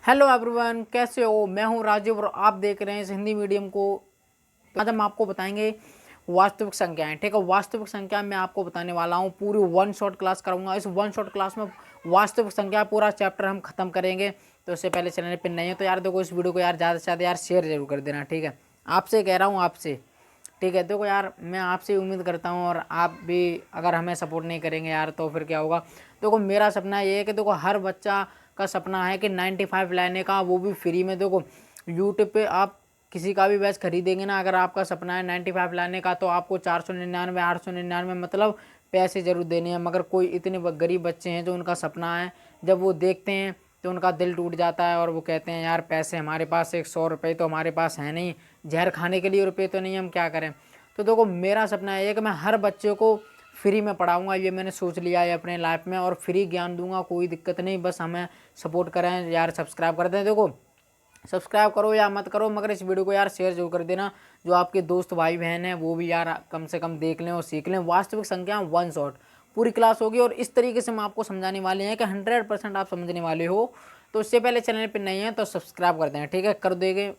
Hello everyone, कैसे हो। मैं हूं राजीव और आप देख रहे हैं इस हिंदी मीडियम को। आज हम आपको बताएंगे वास्तविक संख्याएं। ठीक है, वास्तविक संख्या मैं आपको बताने वाला हूं। पूरी वन शॉट क्लास कराऊंगा। इस वन शॉट क्लास में वास्तविक संख्या पूरा चैप्टर हम खत्म करेंगे। तो इससे पहले चैनल पर नहीं है तो यार देखो, इस वीडियो को यार ज़्यादा से ज़्यादा यार शेयर जरूर कर देना। ठीक है, आपसे कह रहा हूँ, आपसे। ठीक है, देखो यार, मैं आपसे उम्मीद करता हूँ और आप भी अगर हमें सपोर्ट नहीं करेंगे यार तो फिर क्या होगा। देखो, मेरा सपना ये है कि देखो हर बच्चा का सपना है कि 95 लाने का, वो भी फ्री में। देखो यूट्यूब पे आप किसी का भी बैच खरीदेंगे ना, अगर आपका सपना है 95 लाने का तो आपको 499 899 मतलब पैसे जरूर देने हैं। मगर कोई इतने गरीब बच्चे हैं जो उनका सपना है, जब वो देखते हैं तो उनका दिल टूट जाता है और वो कहते हैं यार पैसे हमारे पास 100 रुपये तो हमारे पास है नहीं, जहर खाने के लिए रुपये तो नहीं, हम क्या करें। तो देखो मेरा सपना है कि मैं हर बच्चे को फ्री में पढ़ाऊंगा। ये मैंने सोच लिया है अपने लाइफ में, और फ्री ज्ञान दूंगा, कोई दिक्कत नहीं। बस हमें सपोर्ट करें यार, सब्सक्राइब कर दें। देखो सब्सक्राइब करो या मत करो, मगर इस वीडियो को यार शेयर जरूर कर देना। जो आपके दोस्त भाई बहन हैं वो भी यार कम से कम देख लें और सीख लें। वास्तविक संख्या वन शॉट पूरी क्लास होगी और इस तरीके से हम आपको समझाने वाले हैं कि 100% आप समझने वाले हो। तो इससे पहले चैनल पर नहीं है तो सब्सक्राइब कर दें। ठीक है, कर देंगे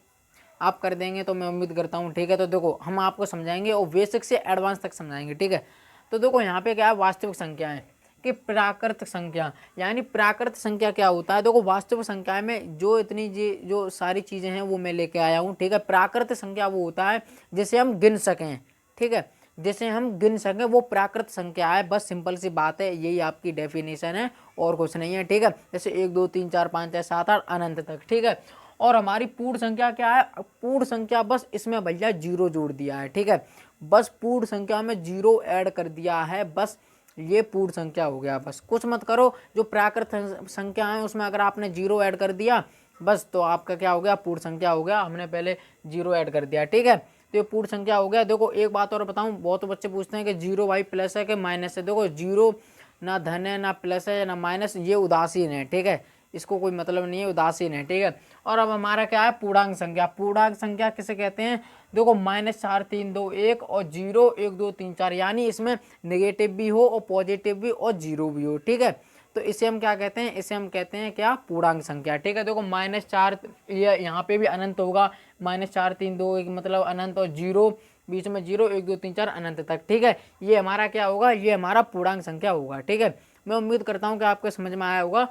आप, कर देंगे तो मैं उम्मीद करता हूँ। ठीक है, तो देखो हम आपको समझाएंगे और बेसिक से एडवांस तक समझाएंगे। ठीक है, तो देखो यहाँ पे क्या है, वास्तविक संख्या है कि प्राकृत संख्या। यानी प्राकृत संख्या क्या होता है। देखो वास्तविक संख्या में जो इतनी जो सारी चीज़ें हैं वो मैं लेके आया हूँ। ठीक है, प्राकृत संख्या वो होता है जिसे हम गिन सकें। ठीक है, जिसे हम गिन सकें वो प्राकृत संख्या है। बस सिंपल सी बात है, यही आपकी डेफिनेशन है और कुछ नहीं है। ठीक है, जैसे 1 2 3 4 5 6 7 8 अनंत तक। ठीक है, और हमारी पूर्ण संख्या क्या है। पूर्ण संख्या बस इसमें भैया जीरो जोड़ दिया है। ठीक है, बस पूर्ण संख्या में जीरो ऐड कर दिया है, बस ये पूर्ण संख्या हो गया। बस कुछ मत करो। जो प्राकृत संख्या है उसमें अगर आपने जीरो ऐड कर दिया बस, तो आपका क्या हो गया, पूर्ण संख्या हो गया। हमने पहले जीरो ऐड कर दिया। ठीक है, तो ये पूर्ण संख्या हो गया। देखो एक बात और बताऊं, बहुत बच्चे पूछते हैं कि जीरो भाई प्लस है कि माइनस है। देखो जीरो ना धन है ना प्लस है ना माइनस, ये उदासीन है। ठीक है, इसको कोई मतलब नहीं है, उदासीन है। ठीक है, और अब हमारा क्या है, पूर्णांक संख्या। पूर्णांक संख्या किसे कहते हैं। देखो -4 3 2 1 और 0 1 2 3 4, यानी इसमें नेगेटिव भी हो और पॉजिटिव भी और जीरो भी हो। ठीक है, तो इसे हम क्या कहते हैं, इसे हम कहते हैं क्या, पूर्णांक संख्या। ठीक है, देखो -4, ये यहाँ पे भी अनंत होगा। -4 3 2 1 मतलब अनंत, और जीरो बीच में 0 1 2 3 4 अनंत तक। ठीक है, ये हमारा क्या होगा, ये हमारा पूर्णांक संख्या होगा। ठीक है, मैं उम्मीद करता हूँ कि आपको समझ में आया होगा।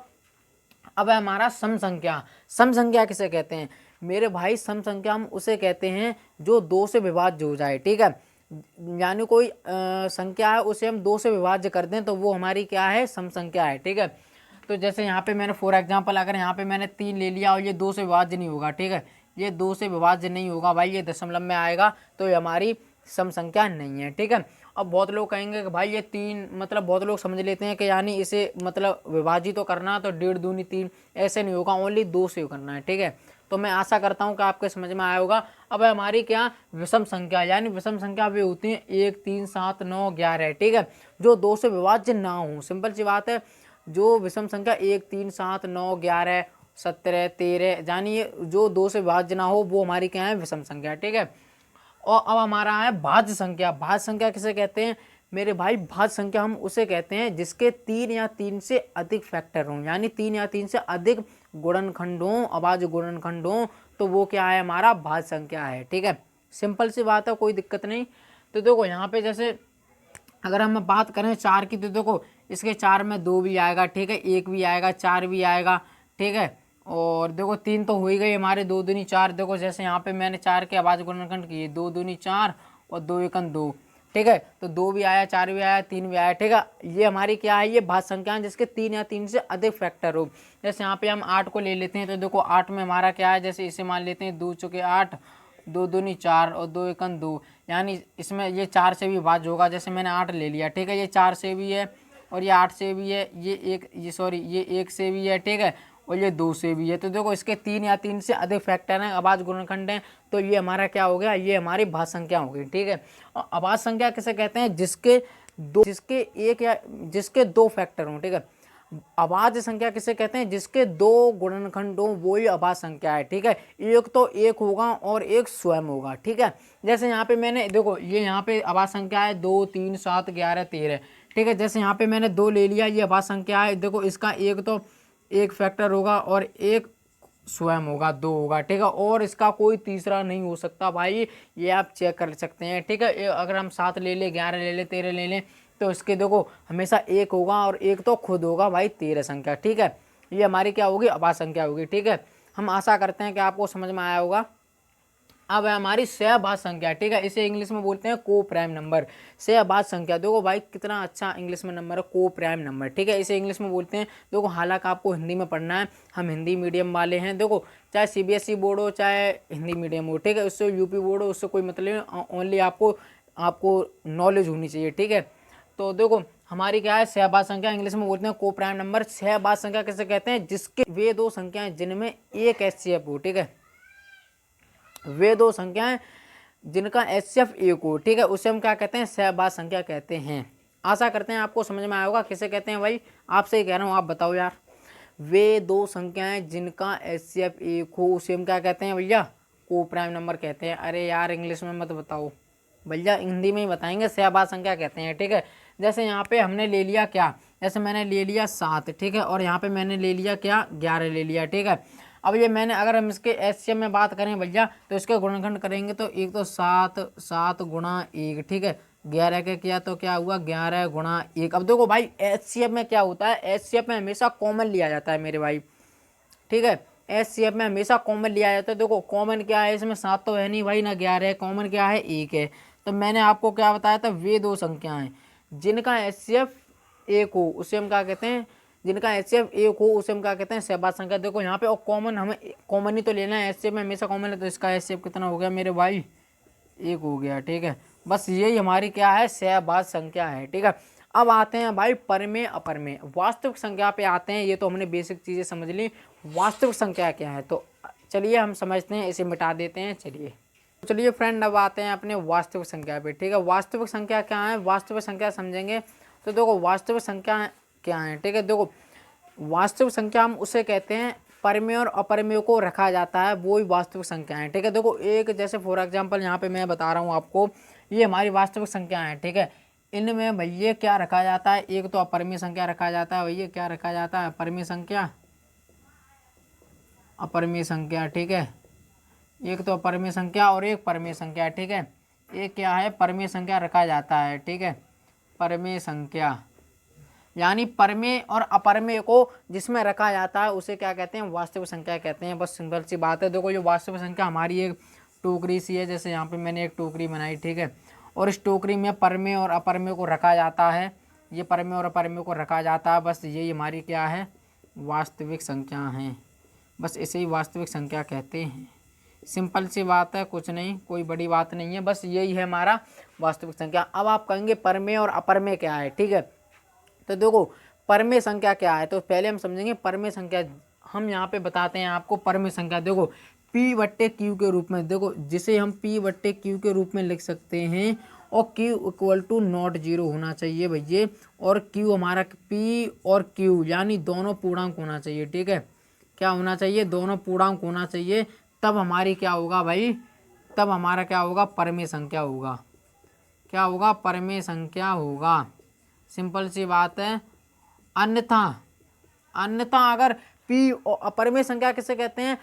अब है हमारा सम संख्या। सम संख्या किसे कहते हैं मेरे भाई। सम संख्या हम उसे कहते हैं जो दो से विभाज्य हो जाए। ठीक है, यानी कोई संख्या है उसे हम दो से विभाज्य कर दें तो वो हमारी क्या है, सम संख्या है। ठीक है, तो जैसे यहाँ पे मैंने फॉर एग्जांपल अगर यहाँ पे मैंने 3 ले लिया और ये दो से विभाज्य नहीं होगा। ठीक है, ये दो से विभाज्य नहीं होगा भाई, ये दशमलव में आएगा तो ये हमारी सम संख्या नहीं है। ठीक है, अब बहुत लोग कहेंगे कि भाई ये 3, मतलब बहुत लोग समझ लेते हैं कि यानी इसे मतलब विभाजित तो करना तो 1.5 दूनी 3, ऐसे नहीं होगा, ओनली 2 से करना है। ठीक है, तो मैं आशा करता हूँ कि आपके समझ में आया होगा। अब हमारी क्या, विषम संख्या। यानी विषम संख्या वे होती है 1 3 7 9 11। ठीक है, जो 2 से विभाज्य ना हो। सिंपल सी बात है, जो विषम संख्या 1 3 7 9 11 17 13, यानी जो 2 से विभाज्य ना हो वो हमारी क्या है, विषम संख्या। ठीक है, और अब हमारा है भाज्य संख्या। भाज्य संख्या किसे कहते हैं मेरे भाई। भाज्य संख्या हम उसे कहते हैं जिसके 3 या 3 से अधिक फैक्टर हों, यानी 3 या 3 से अधिक गुणनखंड हों, अभाज्य गुणनखंड हों, तो वो क्या है, हमारा भाज्य संख्या है। ठीक है, सिंपल सी बात है, कोई दिक्कत नहीं। तो देखो यहाँ पे जैसे अगर हम बात करें 4 की, तो देखो इसके 4 में 2 भी आएगा। ठीक है, 1 भी आएगा, 4 भी आएगा। ठीक है, और देखो 3 तो हो ही गई हमारे, 2 दूनी 4। देखो जैसे यहाँ पे मैंने 4 के अभाज्य गुणनखंड किए, 2 दूनी 4 और 2 एकम 2। ठीक है, तो 2 भी आया, 4 भी आया, 3 भी आया। ठीक है, ये हमारी क्या है, ये भाज्य संख्या है जिसके 3 या 3 से अधिक फैक्टर हो। जैसे यहाँ पे हम 8 को ले लेते हैं, तो देखो 8 में हमारा क्या है, जैसे इसे मान लेते हैं 2 चौके 8, 2 दूनी 4 और 2 एकम 2, यानी इसमें ये 4 से भी भाज्य होगा। जैसे मैंने 8 ले लिया। ठीक है, ये 4 से भी है और ये 8 से भी है, ये सॉरी ये 1 से भी है। ठीक है, और ये 2 से भी है। तो देखो इसके 3 या 3 से अधिक फैक्टर हैं, अभाज्य गुणनखंड हैं, तो ये हमारा क्या हो गया, ये हमारी भाज्य संख्या हो गई। ठीक है, और अभाज्य संख्या किसे कहते हैं, जिसके दो फैक्टर हों। ठीक है, अभाज्य संख्या किसे कहते हैं, जिसके दो गुणनखंड हों, वो ही अभाज्य संख्या है। ठीक है, एक तो एक होगा और एक स्वयं होगा। ठीक है, जैसे यहाँ पे मैंने देखो, ये यहाँ पे अभाज्य संख्या है 2 3 7 11 13। ठीक है, जैसे यहाँ पे मैंने 2 ले लिया, ये अभाज्य संख्या है। देखो इसका एक तो एक फैक्टर होगा और एक स्वयं होगा, 2 होगा, ठीक है। और इसका कोई तीसरा नहीं हो सकता भाई, ये आप चेक कर सकते हैं, ठीक है। अगर हम 7 ले लें, 11 ले लें, 13 ले लें, तो इसके देखो हमेशा 1 होगा और 1 तो खुद होगा भाई 13 संख्या, ठीक है। ये हमारी क्या होगी, अभाज्य संख्या होगी, ठीक है। हम आशा करते हैं कि आपको समझ में आया होगा। अब है हमारी सहभाज्य संख्या, ठीक है। इसे इंग्लिश में बोलते हैं को प्राइम नंबर। सहभाज्य संख्या देखो भाई कितना अच्छा इंग्लिश में नंबर है, को प्राइम नंबर, ठीक है। इसे इंग्लिश में बोलते हैं, देखो हालांकि आपको हिंदी में पढ़ना है, हम हिंदी मीडियम वाले हैं, देखो चाहे सीबीएसई बोर्ड हो चाहे हिंदी मीडियम हो, ठीक है। उससे यूपी बोर्ड हो उससे कोई मतलब नहीं, ओनली आपको नॉलेज होनी चाहिए, ठीक है। तो देखो हमारी क्या है, सहभाज्य संख्या इंग्लिश में बोलते हैं को प्राइम नंबर। सहभाज्य संख्या किसे कहते हैं, जिसके वे 2 संख्याएं जिनमें एक एचसीएफ हो, ठीक है। वे 2 संख्याएं जिनका एचसीएफ 1 हो, ठीक है, उसे हम क्या कहते हैं, सहभाज्य संख्या कहते हैं। आशा करते हैं आपको समझ में आया होगा किसे कहते हैं भाई, आपसे ही कह रहा हूँ, आप बताओ यार। वे 2 संख्याएं जिनका एचसीएफ 1 हो उसे हम क्या कहते हैं भैया, को प्राइम नंबर कहते हैं। अरे यार इंग्लिश में मत बताओ भैया, हिंदी में ही बताएंगे, सहभाज्य संख्या कहते हैं, ठीक है। जैसे यहाँ पे हमने ले लिया क्या, जैसे मैंने ले लिया 7, ठीक है, और यहाँ पे मैंने ले लिया क्या, 11 ले लिया, ठीक है। अब ये मैंने, अगर हम इसके एचसीएफ में बात करें भैया, तो इसके गुणनखंड करेंगे तो एक तो 7 गुणा 1, ठीक है। 11 के किया तो क्या हुआ, 11 गुणा 1। अब देखो भाई एचसीएफ में क्या होता है, एचसीएफ में हमेशा कॉमन लिया जाता है मेरे भाई, ठीक है। एचसीएफ में हमेशा कॉमन लिया जाता है। देखो कॉमन क्या है, इसमें 7 तो है नहीं भाई, ना 11 है, कॉमन क्या है, 1 है। तो मैंने आपको क्या बताया था, वे 2 संख्याएं जिनका एचसीएफ 1 हो उसे हम क्या कहते हैं, जिनका एचसीएफ 1 हो उसे हम क्या कहते हैं, सहभाज्य संख्या। देखो यहाँ पे और कॉमन, हमें कॉमन ही तो लेना है, एचसीएफ में हमेशा कॉमन है, तो इसका एचसीएफ कितना हो गया मेरे भाई, 1 हो गया, ठीक है। बस यही हमारी क्या है, सहभाज्य संख्या है, ठीक है। अब आते हैं भाई परमेय अपरमेय, वास्तविक संख्या पे आते हैं। ये तो हमने बेसिक चीज़ें समझ ली, वास्तविक संख्या क्या है, तो चलिए हम समझते हैं, इसे मिटा देते हैं। चलिए फ्रेंड अब आते हैं अपने वास्तविक संख्या पे, ठीक है। वास्तविक संख्या क्या है, वास्तविक संख्या समझेंगे तो देखो वास्तविक संख्या क्या है, ठीक है। देखो वास्तविक संख्या हम उसे कहते हैं, परमेय और अपरमेय को रखा जाता है, वो ही वास्तविक संख्या है, ठीक है। देखो एक जैसे फॉर एग्जांपल यहाँ पे मैं बता रहा हूँ आपको, ये हमारी वास्तविक संख्या है, ठीक है। इनमें भैया क्या रखा जाता है, एक तो अपरमेय संख्या रखा जाता है, भैया क्या रखा जाता है, अपरमेय संख्या, अपरमेय संख्या, ठीक है। एक तो अपरमेय संख्या और एक परमेय संख्या, ठीक है। एक क्या है, परमेय संख्या रखा जाता है, ठीक है। परमेय संख्या यानी परमेय और अपरमेय को जिसमें रखा जाता है उसे क्या कहते हैं, वास्तविक संख्या कहते हैं। बस सिंपल सी बात है। देखो जो वास्तविक संख्या हमारी एक टोकरी सी है, जैसे यहाँ पे मैंने एक टोकरी बनाई, ठीक है, और इस टोकरी में परमेय और अपरमेय को रखा जाता है, ये परमेय और अपरमेय को रखा जाता है, बस यही हमारी क्या है, वास्तविक संख्या है। बस इसे ही वास्तविक संख्या कहते हैं। सिंपल सी बात है, कुछ नहीं, कोई बड़ी बात नहीं है, बस यही है हमारा वास्तविक संख्या। अब आप कहेंगे परमेय और अपरमेय क्या है, ठीक है। तो देखो परमेय संख्या क्या है, तो पहले हम समझेंगे परमेय संख्या। हम यहाँ पे बताते हैं आपको परमेय संख्या। देखो P/Q के रूप में, देखो जिसे हम P/Q के रूप में लिख सकते हैं, और Q इक्वल टू नॉट 0 होना चाहिए भैया, और Q हमारा P और Q यानी दोनों पूर्णांक होना चाहिए, ठीक है। क्या होना चाहिए, दोनों पूर्णांक होना चाहिए, तब हमारी क्या होगा भाई, तब हमारा क्या होगा, परमेय संख्या होगा। क्या होगा, परमेय संख्या होगा। सिंपल सी बात है। अन्यथा अन्यथा अगर P अपरमेय संख्या किसे कहते हैं,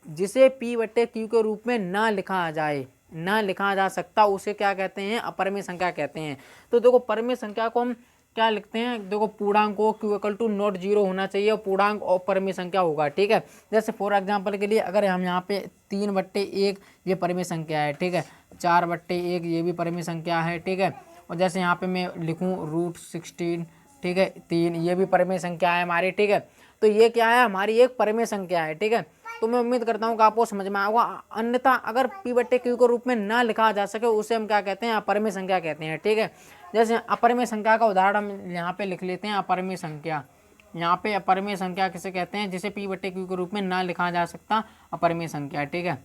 जिसे P/Q के रूप में ना लिखा जाए, ना लिखा जा सकता, उसे क्या कहते हैं, अपरमेय संख्या कहते हैं। तो देखो परमेय संख्या को हम क्या लिखते हैं, देखो पूर्णांक को Q इक्वल टू नॉट 0 होना चाहिए, और पूर्णांक और परमेय संख्या होगा, ठीक है। जैसे फॉर एग्जांपल के लिए अगर हम यहाँ पे 3/1 ये परमेय संख्या है, ठीक है, 4/1 ये भी परमेय संख्या है, ठीक है। और जैसे यहाँ पे मैं लिखूँ √16, ठीक है, 3 ये भी परमेय संख्या है हमारी, ठीक है। तो ये क्या है, हमारी एक परमेय संख्या है, ठीक है। तो मैं उम्मीद करता हूँ कि आपको समझ में आएगा। अन्यथा अगर P/Q के रूप में ना लिखा जा सके उसे हम क्या कहते हैं, अपरमेय संख्या कहते हैं, ठीक है। जैसे अपरमेय संख्या का उदाहरण हम यहाँ पे लिख लेते हैं। अपरमेय संख्या, यहाँ पे अपरमेय संख्या किसे कहते हैं, जिसे P/Q के रूप में ना लिखा जा सकता, अपरमेय संख्या, ठीक है।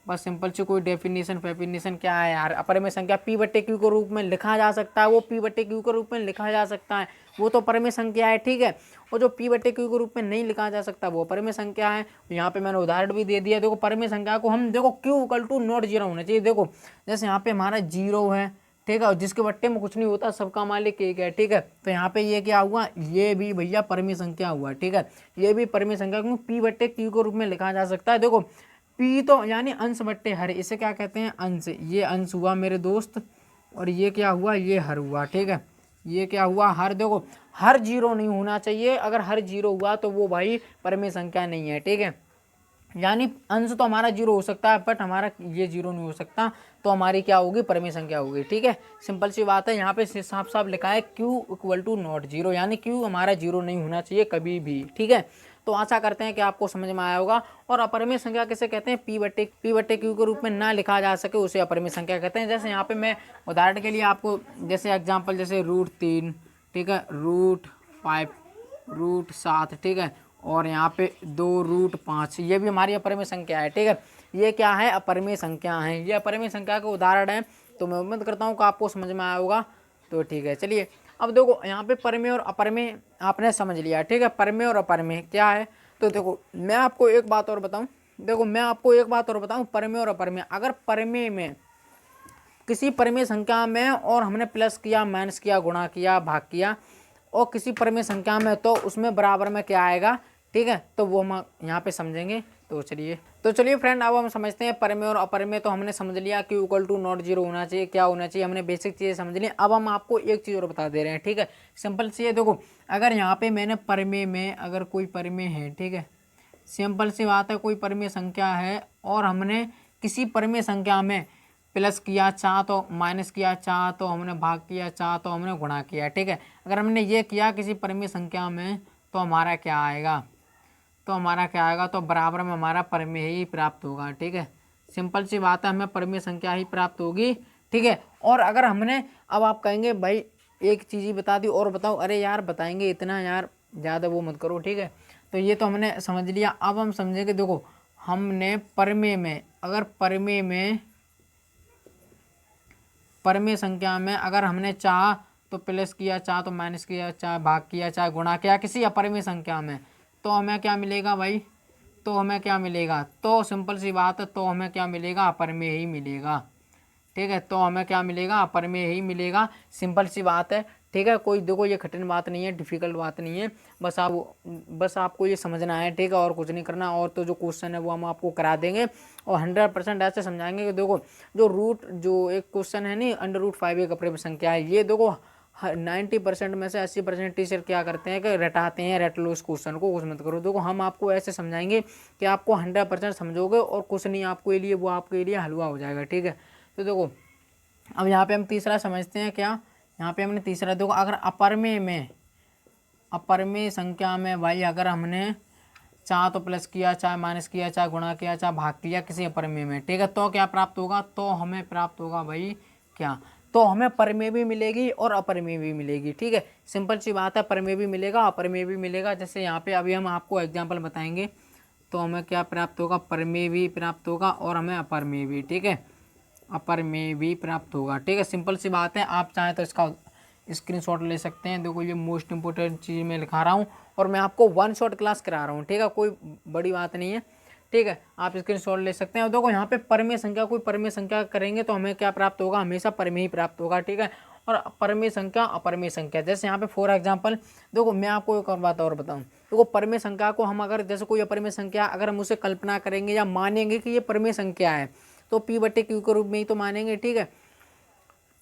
बस सिंपल से कोई डेफिनेशन क्या है यार, अपरमेय संख्या P/Q के रूप में लिखा जा सकता है, वो P/Q के रूप में लिखा जा सकता है, वो तो परमेय संख्या है, ठीक है। और जो P/Q के रूप में नहीं लिखा जा सकता वो परमेय संख्या है। यहाँ पे मैंने उदाहरण भी दे दिया। देखो परमेय संख्या को हम, देखो Q इक्वल टू नॉट 0 होना चाहिए। देखो जैसे यहाँ पे हमारा 0 है, ठीक है, और जिसके बट्टे में कुछ नहीं होता सबका मालिक एक है। ठीक है, तो यहाँ पे ये क्या हुआ, ये भी भैया परिमेय संख्या हुआ। ठीक है, ये भी परिमेय संख्या क्यों पी बट्टे क्यू के रूप में लिखा जा सकता है। देखो पी तो यानी अंश बट्टे हर, इसे क्या कहते हैं अंश, ये अंश हुआ मेरे दोस्त, और ये क्या हुआ, ये हर हुआ। ठीक है, ये क्या हुआ हर। देखो हर जीरो नहीं होना चाहिए, अगर हर जीरो हुआ तो वो भाई परिमेय संख्या नहीं है। ठीक है, यानी अंश तो हमारा जीरो हो सकता है बट हमारा ये जीरो नहीं हो सकता, तो हमारी क्या होगी, परिमेय संख्या होगी। ठीक है, सिंपल सी बात है। यहाँ पे साफ साफ लिखा है Q equal to not zero, यानी Q हमारा जीरो नहीं होना चाहिए कभी भी। ठीक है, तो आशा करते हैं कि आपको समझ में आया होगा। और अपरिमेय संख्या किसे कहते हैं, पी बट्टे क्यू के रूप में ना लिखा जा सके उसे अपरिमेय संख्या कहते हैं। जैसे यहाँ पे मैं उदाहरण के लिए आपको जैसे एग्जाम्पल, जैसे √3, ठीक है, √5, √7, ठीक है, और यहाँ पे 2√5, ये भी हमारी अपरिमेय संख्या है। ठीक है, ये क्या है, अपरिमेय संख्या है, ये अपरिमेय संख्या के उदाहरण है। तो मैं उम्मीद करता हूँ कि आपको समझ में आया होगा। तो ठीक है, चलिए अब देखो यहाँ पे परिमेय और अपरिमेय आपने समझ लिया। ठीक है, परिमेय और अपरिमेय क्या है। तो देखो मैं आपको एक बात और बताऊँ, परिमेय और अपरिमेय, अगर परिमेय में किसी परिमेय संख्या में और हमने प्लस किया, माइनस किया, गुणा किया, भाग किया, और किसी परिमेय संख्या में तो उसमें बराबर में क्या आएगा। ठीक है, तो वो हम यहाँ पे समझेंगे। तो चलिए फ्रेंड, अब हम समझते हैं परिमेय और अपरिमेय। तो हमने समझ लिया कि इक्वल टू नॉट जीरो होना चाहिए, क्या होना चाहिए, हमने बेसिक चीज़ें समझ ली। अब हम आपको एक चीज़ और बता दे रहे हैं। ठीक है, सिंपल सी है। देखो अगर यहाँ पे मैंने परिमेय में अगर कोई परिमेय है, ठीक है, सिंपल सी बात है, कोई परिमेय संख्या है और हमने किसी परिमेय संख्या में प्लस किया, चाह तो माइनस किया, चाह तो हमने भाग किया, चाह तो हमने गुणा किया। ठीक है, अगर हमने ये किया किसी परिमेय संख्या में तो हमारा क्या आएगा, तो बराबर में हमारा परिमेय ही प्राप्त होगा। ठीक है, सिंपल सी बात है, हमें परिमेय संख्या ही प्राप्त होगी। ठीक है, और अगर हमने, अब आप कहेंगे भाई एक चीज़ ही बता दी और बताओ, अरे यार बताएंगे इतना यार ज़्यादा वो मत करो। ठीक है, तो ये तो हमने समझ लिया। अब हम समझेंगे, देखो हमने परिमेय में, अगर परिमेय संख्या में अगर हमने चाह तो प्लस किया, चाह तो माइनस किया, चाहे भाग किया, चाहे गुणा किया किसी अपरिमेय संख्या में, तो हमें क्या मिलेगा भाई, तो सिंपल सी बात है, तो हमें क्या मिलेगा, अपरिमेय ही मिलेगा। ठीक है, तो हमें क्या मिलेगा, अपरिमेय ही मिलेगा। सिंपल सी बात है। ठीक है, कोई देखो ये कठिन बात नहीं है, डिफिकल्ट बात नहीं है, बस आपको ये समझना है। ठीक है, और कुछ नहीं करना। और तो जो क्वेश्चन है वो हम आपको करा देंगे और 100% ऐसे समझाएंगे कि देखो जो एक क्वेश्चन है नहीं, √5 एक अपरिमेय संख्या है, ये देखो 90% में से 80% टीचर क्या करते हैं कि रटाते हैं, रट लो इस क्वेश्चन को, कुछ मत करो। देखो हम आपको ऐसे समझाएंगे कि आपको 100% समझोगे और कुछ नहीं आपके लिए, वो आपके लिए हलवा हो जाएगा। ठीक है, तो देखो अब यहाँ पे हम तीसरा समझते हैं। क्या यहाँ पे हमने तीसरा, देखो अगर अपरिमेय संख्या में भाई अगर हमने चाहे तो प्लस किया, चाहे माइनस किया, चाहे गुणा किया, चाहे भाग किया किसी अपरिमेय में, ठीक है, तो क्या प्राप्त होगा, तो हमें प्राप्त होगा भाई क्या, तो हमें परिमेय भी मिलेगी और अपरिमेय भी मिलेगी। ठीक है, सिंपल सी बात है, परिमेय भी मिलेगा, अपरिमेय भी मिलेगा। जैसे यहाँ पे अभी हम आपको एग्जाम्पल बताएंगे, तो हमें क्या प्राप्त होगा, परिमेय भी प्राप्त होगा और हमें अपरिमेय भी। ठीक है, अपरिमेय भी प्राप्त होगा। ठीक है, सिंपल सी बात है। आप चाहें तो इसका स्क्रीनशॉट ले सकते हैं। देखो ये मोस्ट इंपोर्टेंट चीज़ मैं लिखा रहा हूँ और मैं आपको 1 शॉट क्लास करा रहा हूँ। ठीक है, कोई बड़ी बात नहीं है। ठीक है, आप स्क्रीनशॉट ले सकते हैं। और देखो यहाँ पे परिमेय संख्या, कोई परिमेय संख्या करेंगे तो हमें क्या प्राप्त होगा, हमेशा परिमेय ही प्राप्त होगा। ठीक है, और परिमेय संख्या, अपरिमेय संख्या, जैसे यहाँ पे फॉर एग्जाम्पल, देखो मैं आपको एक और बात और बताऊँ। देखो परिमेय संख्या को हम अगर, जैसे कोई अपरिमेय संख्या अगर हम उसे कल्पना करेंगे या मानेंगे कि ये परिमेय संख्या है, तो P/Q के रूप में ही तो मानेंगे। ठीक है,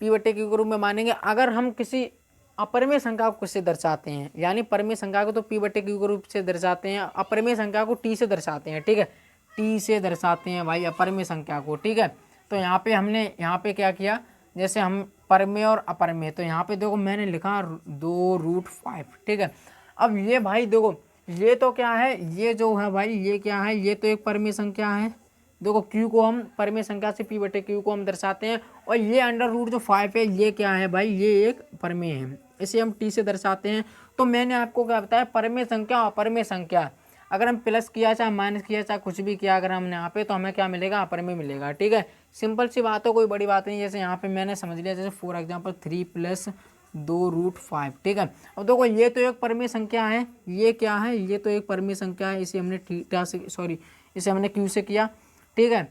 P/Q के रूप में मानेंगे। अगर हम किसी अपरिमेय संख्या को किससे दर्शाते हैं, यानी परिमेय संख्या को तो P/Q के रूप से दर्शाते हैं, अपरिमेय संख्या को T से दर्शाते हैं। ठीक है, T से दर्शाते हैं भाई अपरिमेय संख्या को। ठीक है, तो यहाँ पे हमने यहाँ पे क्या किया, जैसे हम परिमेय और अपरिमेय, तो यहाँ पे देखो मैंने लिखा 2√5। ठीक है, अब ये भाई देखो ये तो क्या है, ये जो है भाई ये क्या है, ये तो एक परिमेय संख्या है। देखो Q को हम परिमेय संख्या से P/Q को हम दर्शाते हैं, और ये √5 है, ये क्या है भाई, ये एक परिमेय है, इसे हम T से दर्शाते हैं। तो मैंने आपको क्या बताया, परिमेय संख्या, अपरिमेय संख्या, अगर हम प्लस किया, चाहे माइनस किया, चाहे कुछ भी किया अगर हमने यहाँ पे, तो हमें क्या मिलेगा, अपरिमेय मिलेगा। ठीक है, सिंपल सी बात है, कोई बड़ी बात नहीं। जैसे यहाँ पे मैंने समझ लिया, जैसे फॉर एग्जाम्पल 3 + 2√5। ठीक है, अब देखो ये तो एक परिमेय संख्या है, ये क्या है, ये तो एक परिमेय संख्या है, इसे हमने थीटा से, सॉरी, इसे हमने Q से किया। ठीक है,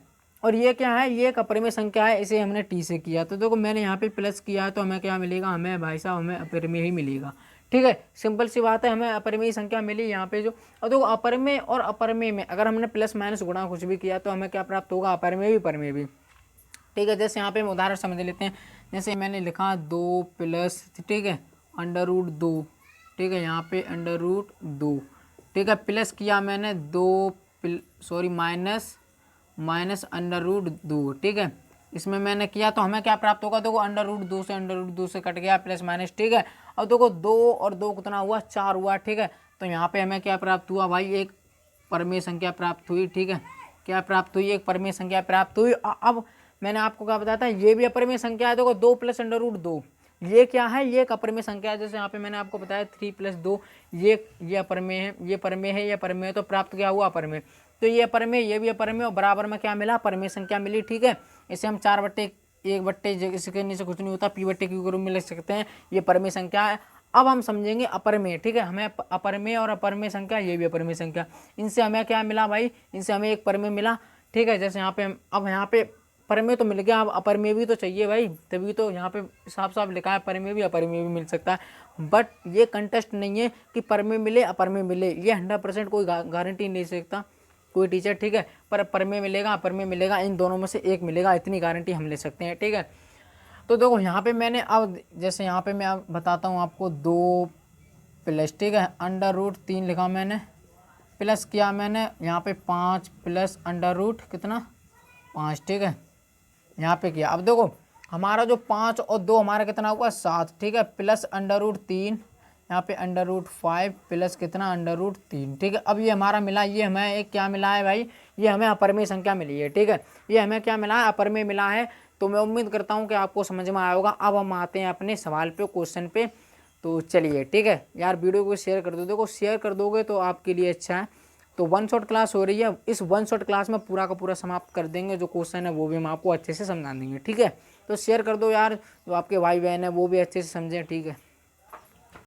और ये क्या है, ये एक अपरिमेय संख्या है, इसे हमने टी से किया। तो देखो मैंने यहाँ पे प्लस किया है तो हमें क्या मिलेगा, हमें भाई साहब हमें अपरिमेय ही मिलेगा। ठीक है, सिंपल सी बात है, हमें अपरिमेय संख्या मिली यहाँ पे जो। और देखो अपरिमेय और अपरिमेय में अगर हमने प्लस माइनस गुणा कुछ भी किया तो हमें क्या प्राप्त होगा, अपरिमेय भी परिमेय भी। ठीक है, जैसे यहाँ पे हम उदाहरण समझ लेते हैं। जैसे मैंने लिखा 2 प्लस, ठीक है, √2, ठीक है, यहाँ पे √2, ठीक है, प्लस किया मैंने माइनस √2, ठीक है, इसमें मैंने किया तो हमें क्या प्राप्त होगा, देखो √2 से कट गया, प्लस माइनस, ठीक है। अब देखो 2 और 2 कितना हुआ, 4 हुआ, ठीक है। तो यहाँ पे हमें क्या प्राप्त हुआ भाई, एक परिमेय संख्या प्राप्त हुई। ठीक है, क्या प्राप्त हुई, एक परिमेय संख्या प्राप्त हुई। अब मैंने आपको क्या बताया था, ये भी अपरिमेय संख्या है। देखो 2 + √2 ये क्या है, ये एक अपरिमेय संख्या है। जैसे यहाँ पे मैंने आपको बताया 3 + 2 ये अपरिमेय है, ये परिमेय है, ये परिमेय है, तो प्राप्त क्या हुआ, अपरिमेय। तो ये अपरिमेय, ये भी अपरिमेय, और बराबर में क्या मिला, परिमेय संख्या मिली। ठीक है, इसे हम 4/1 इसके नीचे कुछ नहीं होता, P/Q के रूप में लिख सकते हैं, ये परिमेय संख्या है। अब हम समझेंगे अपरिमेय। ठीक है, हमें अपरिमेय और अपरिमेय संख्या, ये भी अपरिमेय संख्या, इनसे हमें क्या मिला भाई, इनसे हमें एक परिमेय मिला। ठीक है, जैसे यहाँ पे अब यहाँ पे परिमेय तो मिल गया, अब अपरिमेय भी तो चाहिए भाई, तभी तो यहाँ पे साफ साफ लिखा है परिमेय भी अपरिमेय भी मिल सकता है। बट ये कंटेस्ट नहीं है कि परिमेय मिले अपरिमेय मिले, ये 100% कोई गारंटी नहीं दे सकता कोई टीचर। ठीक है, पर परिमेय मिलेगा अपरिमेय मिलेगा, इन दोनों में से एक मिलेगा, इतनी गारंटी हम ले सकते हैं। ठीक है, तो देखो यहाँ पे मैंने अब जैसे यहाँ पे मैं अब बताता हूँ आपको 2 प्लस, ठीक है, √3 लिखा मैंने, प्लस किया मैंने यहाँ पे 5 प्लस √ कितना 5, ठीक है, यहाँ पे किया। अब देखो हमारा जो 5 और 2 हमारा कितना हुआ 7, ठीक है, प्लस √3 यहाँ पे √5 प्लस कितना √3, ठीक है। अब ये हमारा मिला, ये हमें एक क्या मिला है भाई, ये हमें अपरिमेय संख्या मिली है। ठीक है, ये हमें क्या मिला है, अपरिमेय मिला है। तो मैं उम्मीद करता हूँ कि आपको समझ में आया होगा। अब हम आते हैं अपने सवाल पे, क्वेश्चन पे। तो चलिए, ठीक है यार, वीडियो को शेयर कर दो। देखो शेयर कर दोगे तो आपके लिए अच्छा है। तो 1 शॉट क्लास हो रही है, इस 1 शॉट क्लास में पूरा का पूरा समाप्त कर देंगे, जो क्वेश्चन है वो भी हम आपको अच्छे से समझा देंगे। ठीक है, तो शेयर कर दो यार, जो आपके भाई बहन है वो भी अच्छे से समझें। ठीक है।